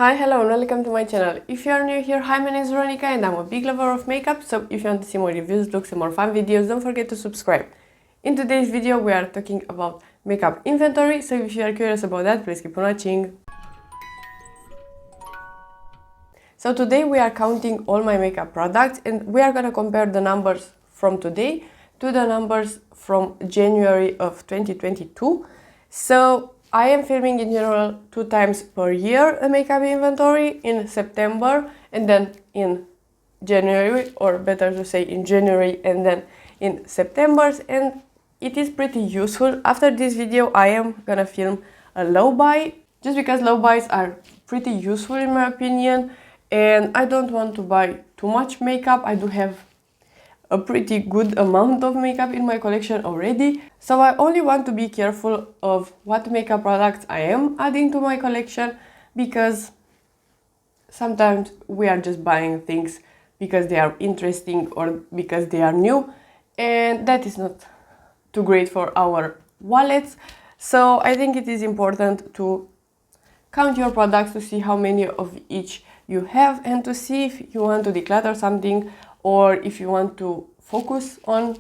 Hi, hello and welcome to my channel. If you are new here, hi, my name is Veronica and I'm a big lover of makeup, so if you want to see more reviews, looks and more fun videos, don't forget to subscribe. In today's video we are talking about makeup inventory, so if you are curious about that, please keep on watching. So today we are counting all my makeup products and we are gonna compare the numbers from today to the numbers from January of 2022. So I am filming in general 2 times per year a makeup inventory, in September and then in January, or better to say in January and then in September, and it is pretty useful. After this video I am gonna film a low buy, just because low buys are pretty useful in my opinion, and I don't want to buy too much makeup. I do have a pretty good amount of makeup in my collection already, so I only want to be careful of what makeup products I am adding to my collection, because sometimes we are just buying things because they are interesting or because they are new, and that is not too great for our wallets. So I think it is important to count your products to see how many of each you have and to see if you want to declutter something or if you want to focus on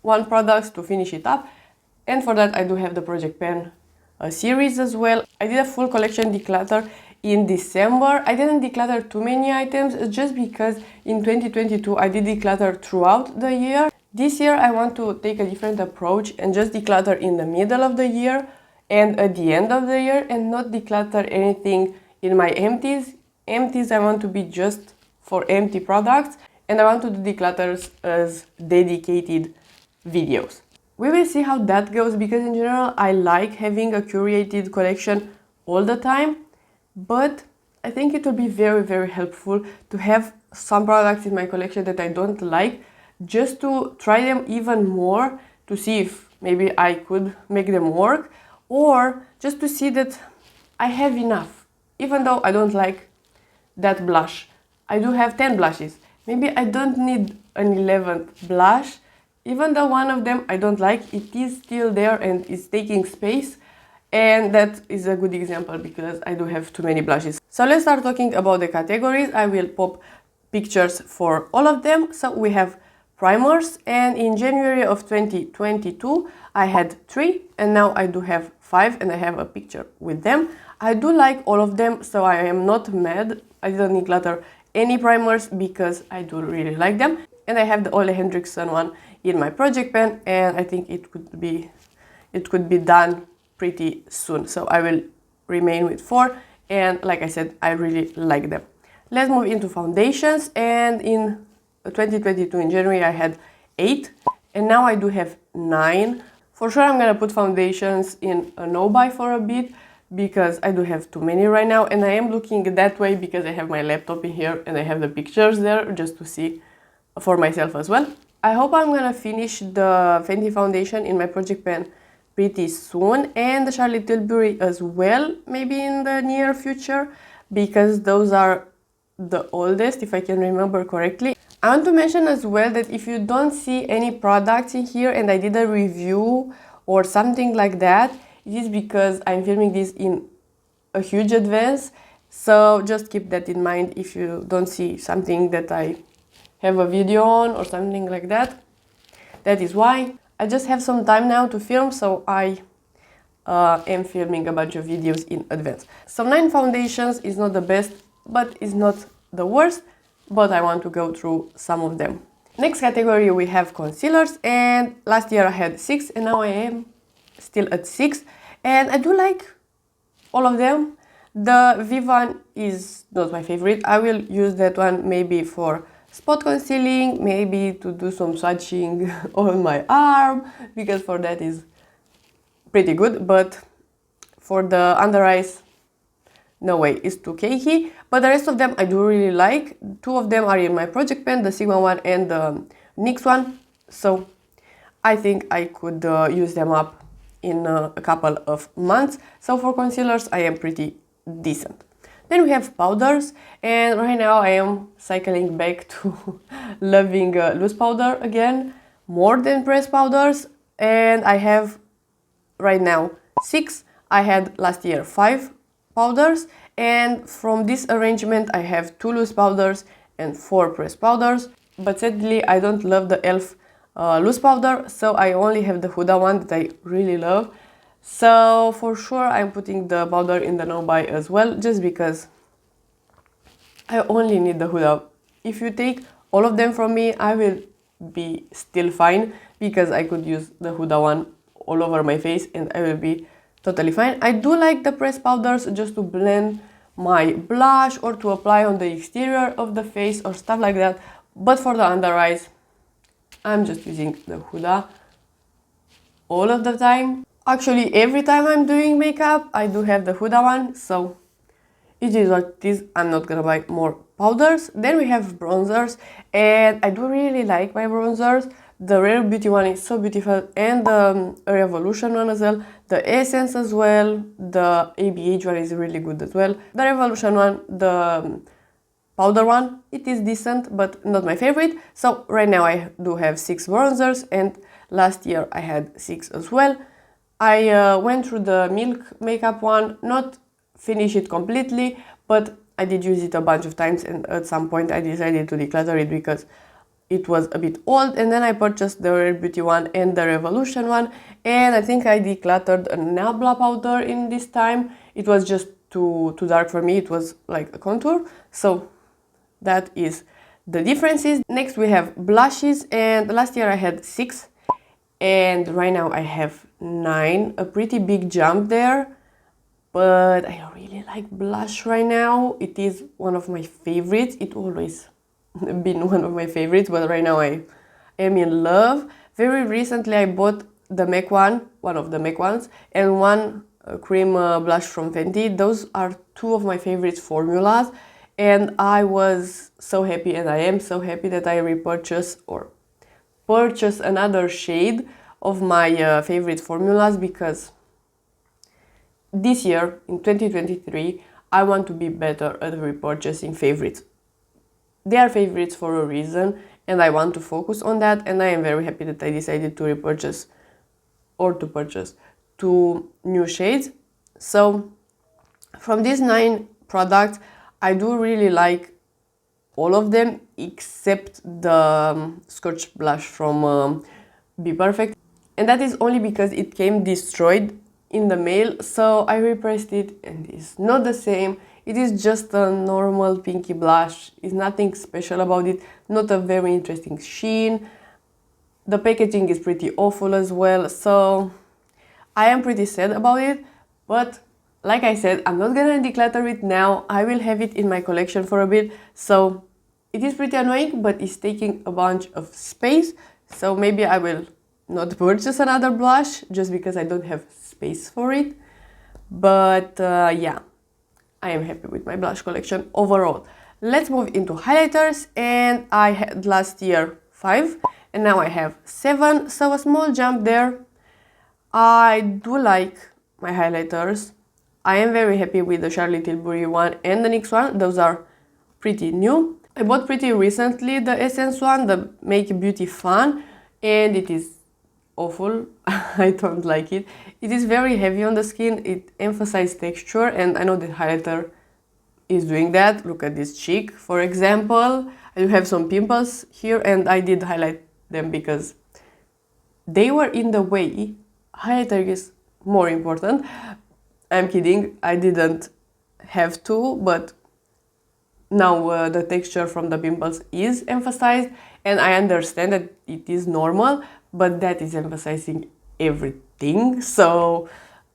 one product to finish it up. And for that I do have the Project Pen series as well. I did a full collection declutter in December. I didn't declutter too many items just because in 2022 I did declutter throughout the year. This year I want to take a different approach and just declutter in the middle of the year and at the end of the year, and not declutter anything in my empties. Empties I want to be just for empty products, and I want to do declutters as dedicated videos. We will see how that goes, because in general I like having a curated collection all the time, but I think it will be very helpful to have some products in my collection that I don't like, just to try them even more, to see if maybe I could make them work, or just to see that I have enough. Even though I don't like that blush, I do have 10 blushes. Maybe I don't need an 11th blush. Even though one of them I don't like, it is still there and is taking space. And that is a good example because I do have too many blushes. So let's start talking about the categories. I will pop pictures for all of them. So we have primers, and in January of 2022 I had 3 and now I do have 5 and I have a picture with them. I do like all of them, so I am not mad. I didn't declutter any primers because I do really like them, and I have the Olehenriksen one in my project pen, and I think it could be done pretty soon, so I will remain with 4, and like I said, I really like them. Let's move into foundations, and in 2022 in January I had 8 and now I do have 9. For sure I'm gonna put foundations in a no buy for a bit, because I do have too many right now, and I am looking that way because I have my laptop in here and I have the pictures there just to see for myself as well. I hope I'm gonna finish the Fenty foundation in my project pen pretty soon, and the Charlotte Tilbury as well, maybe in the near future, because those are the oldest, if I can remember correctly. I want to mention as well that if you don't see any products in here and I did a review or something like that, it is because I'm filming this in a huge advance, so just keep that in mind if you don't see something that I have a video on or something like that. That is why. I just have some time now to film, so I am filming a bunch of videos in advance. So 9 foundations is not the best, but is not the worst, but I want to go through some of them. Next category we have concealers, and last year I had 6 and now I am still at 6, and I do like all of them. The Viv one is not my favorite. I will use that one maybe for spot concealing, maybe to do some swatching on my arm, because for that is pretty good, but for the under eyes, no way, it's too cakey. But the rest of them I do really like. 2 of them are in my project pen, the Sigma one and the NYX one, so I think I could use them up in a couple of months. So for concealers I am pretty decent. Then we have powders, and right now I am cycling back to loving loose powder again, more than pressed powders, and I have right now 6. I had last year 5 powders, And from this arrangement I have 2 loose powders and 4 pressed powders, but sadly I don't love the e.l.f. Loose powder, so I only have the Huda one that I really love. So for sure I'm putting the powder in the no buy as well, just because I only need the Huda. If you take all of them from me, I will be still fine, because I could use the Huda one all over my face and I will be totally fine. I do like the pressed powders just to blend my blush or to apply on the exterior of the face or stuff like that, but for the under eyes I'm just using the Huda all of the time. Actually, every time I'm doing makeup I do have the Huda one, so it is what it is. I'm not gonna buy more powders. Then we have bronzers, and I do really like my bronzers. The Rare Beauty one is so beautiful, and the Revolution one as well. The Essence as well. The ABH one is really good as well. The Revolution one, the powder one, it is decent, but not my favorite. So right now I do have 6 bronzers, and last year I had 6 as well. I went through the Milk makeup one, not finish it completely, but I did use it a bunch of times, and at some point I decided to declutter it because it was a bit old, and then I purchased the Rare Beauty one and the Revolution one, and I think I decluttered a Nabla powder in this time. It was just too dark for me, it was like a contour, so that is the differences. Next we have blushes, and last year I had 6 and right now I have 9, a pretty big jump there. But I really like blush right now. It is one of my favorites. It always been one of my favorites, but right now I am in love. Very recently I bought the MAC one of the MAC ones, and one cream blush from Fenty. Those are 2 of my favorite formulas, and I was so happy, and I am so happy that I repurchased or purchased another shade of my favorite formulas, because this year, in 2023, I want to be better at repurchasing favorites. They are favorites for a reason, and I want to focus on that, and I am very happy that I decided to repurchase or to purchase 2 new shades. So from these 9 products, I do really like all of them except the Scotch blush from Be Perfect, and that is only because it came destroyed in the mail, so I repressed it and it's not the same. It is just a normal pinky blush, it's nothing special about it, not a very interesting sheen. The packaging is pretty awful as well, so I am pretty sad about it, but like I said, I'm not gonna declutter it now. I will have it in my collection for a bit, so it is pretty annoying, but it's taking a bunch of space, so maybe I will not purchase another blush just because I don't have space for it. But yeah, I am happy with my blush collection overall. Let's move into highlighters, and I had last year 5 and now I have 7, so a small jump there. I do like my highlighters. I am very happy with the Charlotte Tilbury one and the NYX one. Those are pretty new. I bought pretty recently the Essence one, the Make Beauty Fun, and it is awful. I don't like it. It is very heavy on the skin, it emphasizes texture, and I know that highlighter is doing that. Look at this cheek, for example. I do have some pimples here, and I did highlight them because they were in the way. Highlighter is more important. I'm kidding, I didn't have to, but now the texture from the pimples is emphasized, and I understand that it is normal, but that is emphasizing everything, so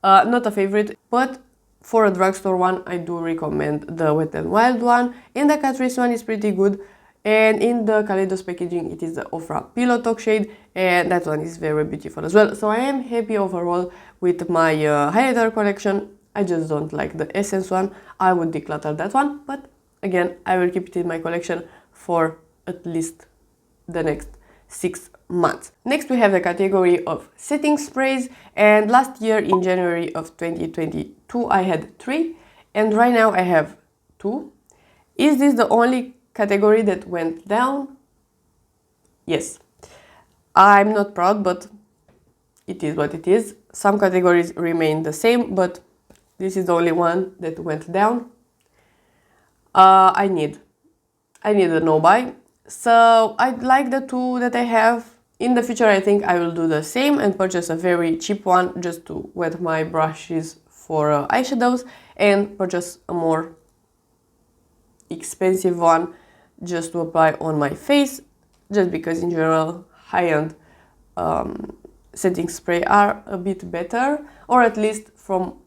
not a favorite. But for a drugstore one, I do recommend the Wet n Wild one, and the Catrice one is pretty good, and in the Kaleidos packaging it is the Ofra Pillow Talk shade, and that one is very beautiful as well. So I am happy overall with my highlighter collection. I just don't like the Essence one. I would declutter that one, but again, I will keep it in my collection for at least the next 6 months. Next we have the category of setting sprays, and last year in January of 2022 I had 3, and right now I have 2. Is this the only category that went down? Yes. I'm not proud, but it is what it is. Some categories remain the same, but this is the only one that went down. I need a no-buy. So I like the two that I have. In the future, I think I will do the same and purchase a very cheap one just to wet my brushes for eyeshadows, and purchase a more expensive one just to apply on my face, just because in general high-end setting spray are a bit better, or at least from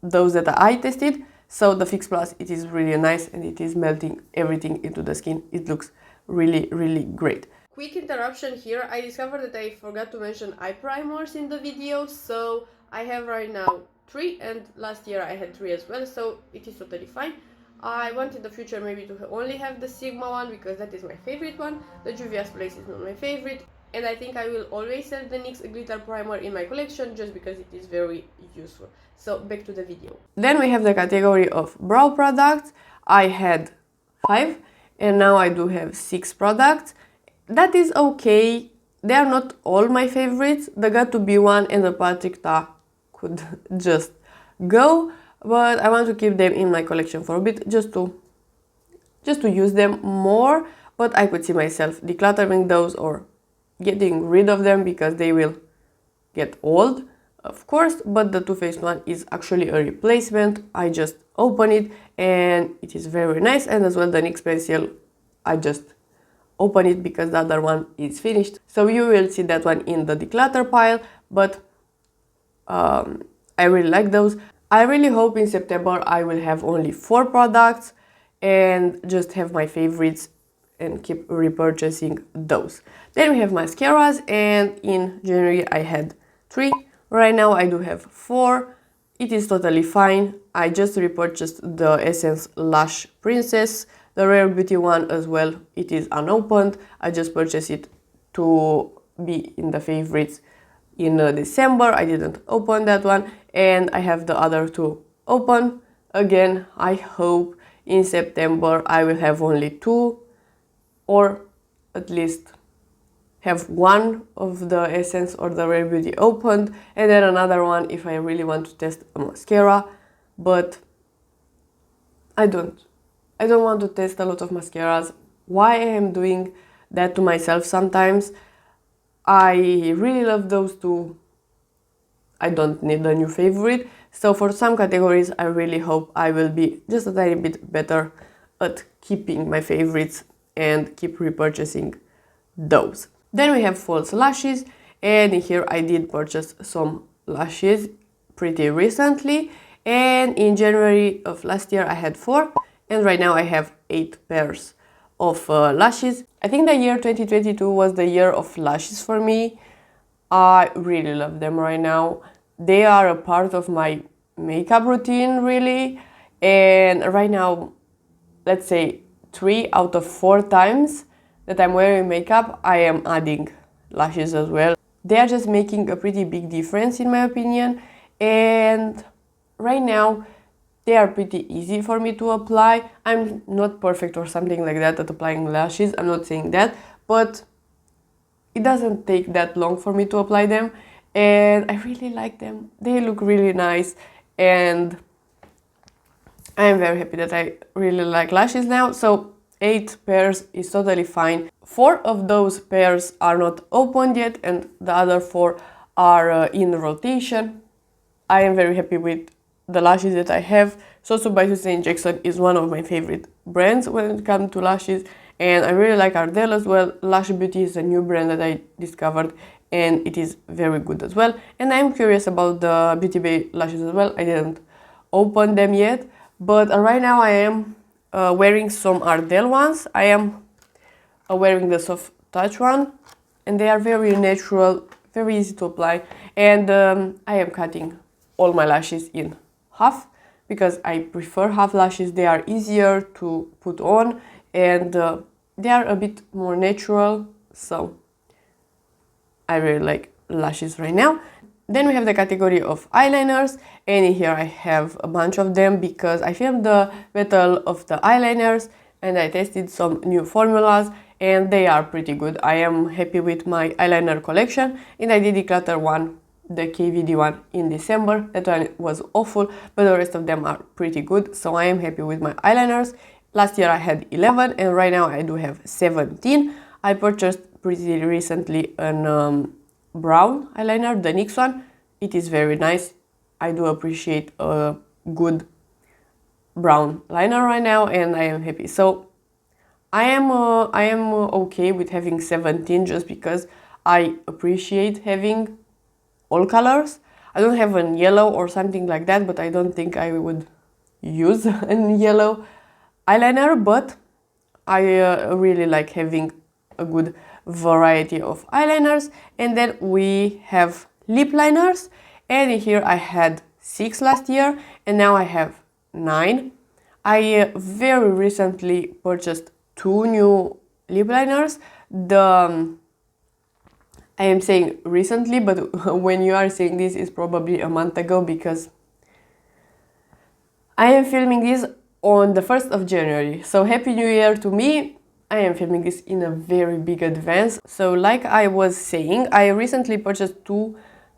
those that I tested. So the Fix Plus, it is really nice and it is melting everything into the skin. It looks really, really great. Quick interruption here. I discovered that I forgot to mention eye primers in the video. So I have right now 3, and last year I had 3 as well, so it is totally fine. I want in the future maybe to only have the Sigma one, because that is my favorite one. The Juvia's Place is not my favorite. And I think I will always have the NYX glitter primer in my collection just because it is very useful. So back to the video. Then we have the category of brow products. I had 5 and now I do have 6 products. That is okay. They are not all my favorites. The Got To Be one and the Patrick Ta could just go, but I want to keep them in my collection for a bit just to use them more. But I could see myself decluttering those or getting rid of them because they will get old, of course. But the Too Faced one is actually a replacement. I just open it and it is very nice. And as well the NYX pencil, I just open it because the other one is finished, so you will see that one in the declutter pile. But I really like those. I really hope in September I will have only 4 products and just have my favorites and keep repurchasing those. Then we have mascaras, and in January I had 3. Right now I do have 4. It is totally fine. I just repurchased the Essence Lash Princess, the Rare Beauty one as well. It is unopened. I just purchased it to be in the favorites in December. I didn't open that one, and I have the other 2 open. Again, I hope in September I will have only 2, or at least have one of the Essence or the Rare Beauty opened, and then another one if I really want to test a mascara. But I don't want to test a lot of mascaras. Why I am doing that to myself sometimes? I really love those 2. I don't need a new favorite. So for some categories I really hope I will be just a tiny bit better at keeping my favorites and keep repurchasing those. Then we have false lashes, and in here I did purchase some lashes pretty recently, and in January of last year I had 4, and right now I have 8 pairs of lashes. I think the year 2022 was the year of lashes for me. I really love them right now. They are a part of my makeup routine really, and right now, let's say 3 out of 4 times that I'm wearing makeup, I am adding lashes as well. They are just making a pretty big difference in my opinion, and right now they are pretty easy for me to apply. I'm not perfect or something like that at applying lashes, I'm not saying that, but it doesn't take that long for me to apply them, and I really like them. They look really nice, and I am very happy that I really like lashes now. So 8 pairs is totally fine. 4 of those pairs are not opened yet, and the other 4 are in rotation. I am very happy with the lashes that I have. So by Susan Jackson is one of my favorite brands when it comes to lashes, and I really like Ardell as well. Lush Beauty is a new brand that I discovered, and it is very good as well. And I'm curious about the Beauty Bay lashes as well. I didn't open them yet, but right now I am wearing some Ardell ones. I am wearing the Soft Touch one, and they are very natural, very easy to apply, and I am cutting all my lashes in half because I prefer half lashes. They are easier to put on, and they are a bit more natural, so I really like lashes right now. Then we have the category of eyeliners, and in here I have a bunch of them because I filmed the battle of the eyeliners and I tested some new formulas, and they are pretty good. I am happy with my eyeliner collection, and I did declutter one, the KVD one, in December. That one was awful, but the rest of them are pretty good, so I am happy with my eyeliners. last year I had 11 and right now I do have 17. I purchased pretty recently an brown eyeliner, the NYX one. It is very nice. I do appreciate a good brown liner right now and I am happy. So I am okay with having 17 just because I appreciate having all colors. I don't have a yellow or something like that, but I don't think I would use a yellow eyeliner, but I really like having a good variety of eyeliners. And then we have lip liners, and here I had 6 last year and now I have 9. I very recently purchased 2 new lip liners. I am saying recently, but when you are saying this, it's probably a month ago because I am filming this on the 1st of January. So Happy New Year to me. I am filming this in a very big advance. So like I was saying, I recently purchased 2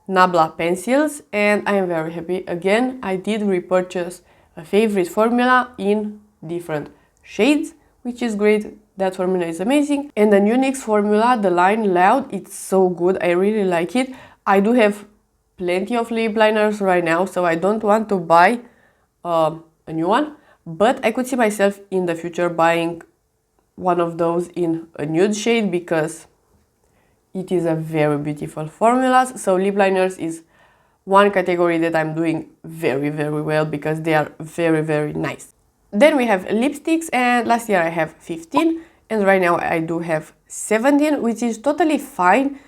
Nabla pencils and I am very happy. Again, I did repurchase a favorite formula in different shades, which is great. That formula is amazing. And the new NYX formula, the Line Loud, it's so good. I really like it. I do have plenty of lip liners right now, so I don't want to buy a new one. But I could see myself in the future buying one of those in a nude shade because it is a very beautiful formula. So lip liners is one category that I'm doing very well because they are very nice. Then we have lipsticks, and last year I have 15 and right now I do have 17, which is totally fine.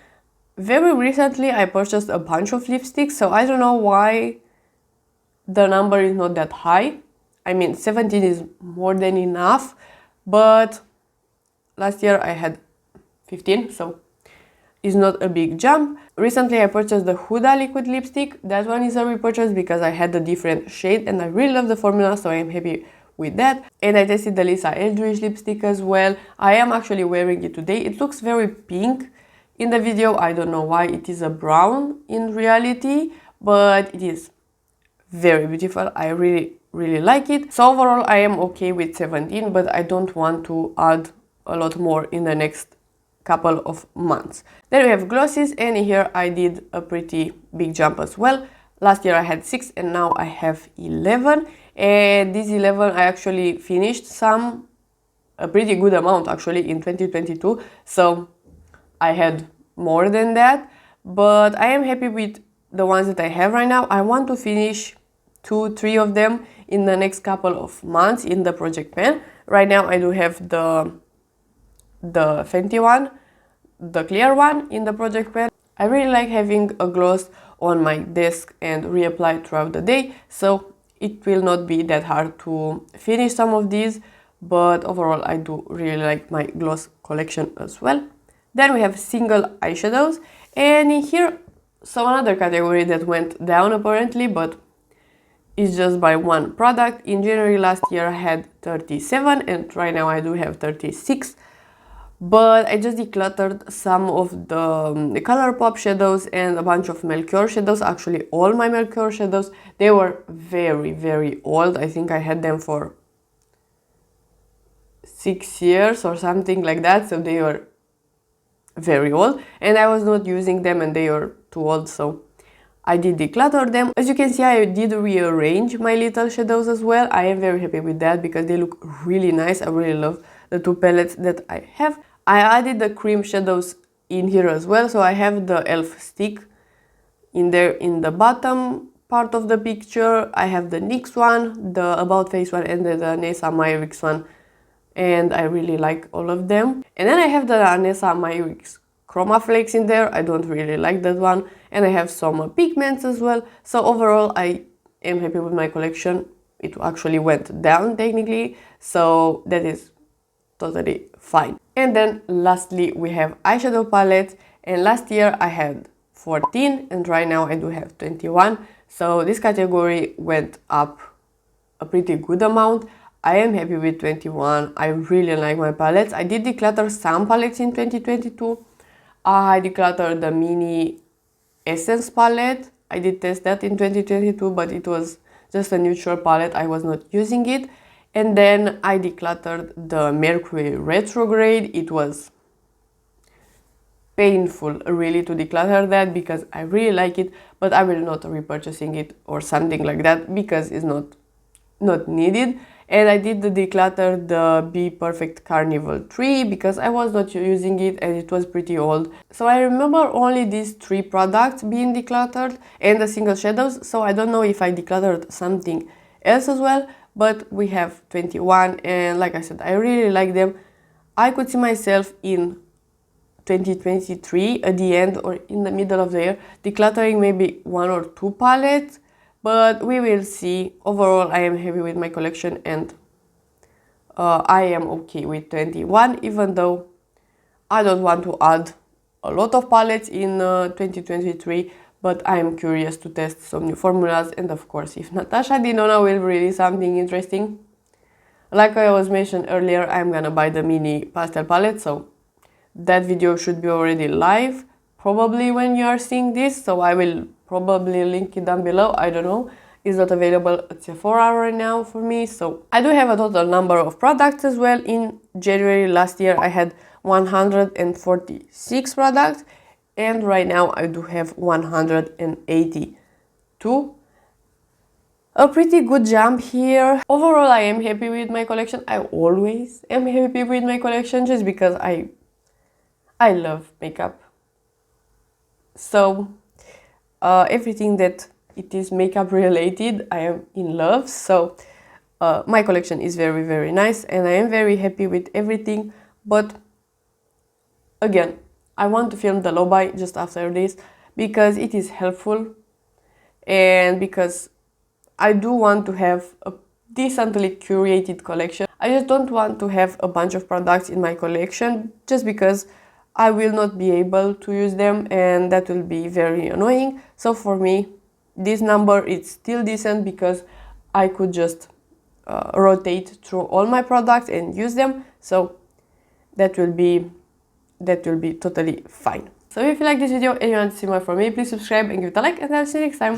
Very recently I purchased a bunch of lipsticks, so I don't know why the number is not that high. I mean, 17 is more than enough, but last year I had 15, so it's not a big jump. Recently I purchased the Huda liquid lipstick. That one is a repurchase because I had a different shade and I really love the formula, so I am happy with that. And I tested the Lisa Eldridge lipstick as well. I am actually wearing it today. It looks very pink in the video. I don't know why. It is a brown in reality, but it is very beautiful. I really like it. So overall I am okay with 17, but I don't want to add a lot more in the next couple of months. Then we have glosses, and here I did a pretty big jump as well. Last year I had 6 and now I have 11, and this 11 I actually finished a pretty good amount actually in 2022, so I had more than that, but I am happy with the ones that I have right now. I want to finish 2-3 of them in the next couple of months in the project pen. Right now I do have the Fenty one, the clear one in the project pen. I really like having a gloss on my desk and reapply throughout the day, so it will not be that hard to finish some of these, but overall I do really like my gloss collection as well. Then we have single eyeshadows, and in here, so another category that went down apparently, but it's just by one product. In January last year I had 37 and right now I do have 36. But I just decluttered some of the ColourPop shadows and a bunch of Melchior shadows. Actually, all my Melchior shadows, they were very old. I think I had them for 6 years or something like that, so they were very old. And I was not using them and they were too old, so I did declutter them. As you can see, I did rearrange my little shadows as well. I am very happy with that because they look really nice. I really love the 2 palettes that I have. I added the cream shadows in here as well, so I have the e.l.f. stick in there in the bottom part of the picture. I have the NYX one, the About Face one, and the Anessa Myrix one, and I really like all of them. And then I have the Anessa Myrix Chroma Flakes in there. I don't really like that one, and I have some pigments as well. So overall I am happy with my collection. It actually went down technically, so that is totally fine. And then lastly we have eyeshadow palettes, and last year I had 14 and right now I do have 21, so this category went up a pretty good amount. I am happy with 21. I really like my palettes. I did declutter some palettes in 2022. I decluttered the mini Essence palette. I did test that in 2022, but it was just a neutral palette. I was not using it. And then I decluttered the Mercury retrograde. It was painful really to declutter that because I really like it, but I will not repurchasing it or something like that because it's not needed. And I did the declutter the Be Perfect Carnival 3 because I was not using it and it was pretty old. So I remember only these 3 products being decluttered and the single shadows, so I don't know if I decluttered something else as well, but we have 21 and like I said, I really like them. I could see myself in 2023 at the end or in the middle of the year decluttering maybe 1 or 2 palettes, but we will see. Overall, I am happy with my collection and I am okay with 21, even though I don't want to add a lot of palettes in 2023, but I am curious to test some new formulas, and of course if Natasha Denona will release something interesting. Like I was mentioned earlier, I'm gonna buy the mini pastel palette, so that video should be already live probably when you are seeing this, so I will probably link it down below. I don't know, it's not available at Sephora right now for me. So I do have a total number of products as well. In January last year I had 146 products and right now I do have 182. A pretty good jump here. Overall, I am happy with my collection. I always am happy with my collection just because I love makeup. So everything that it is makeup related, I am in love. So my collection is very, very nice and I am very happy with everything. But again, I want to film the low buy just after this because it is helpful and because I do want to have a decently curated collection. I just don't want to have a bunch of products in my collection just because I will not be able to use them and that will be very annoying. So for me, this number is still decent because I could just rotate through all my products and use them. So that will be totally fine. So if you like this video and you want to see more from me, please subscribe and give it a like, and I'll see you next time.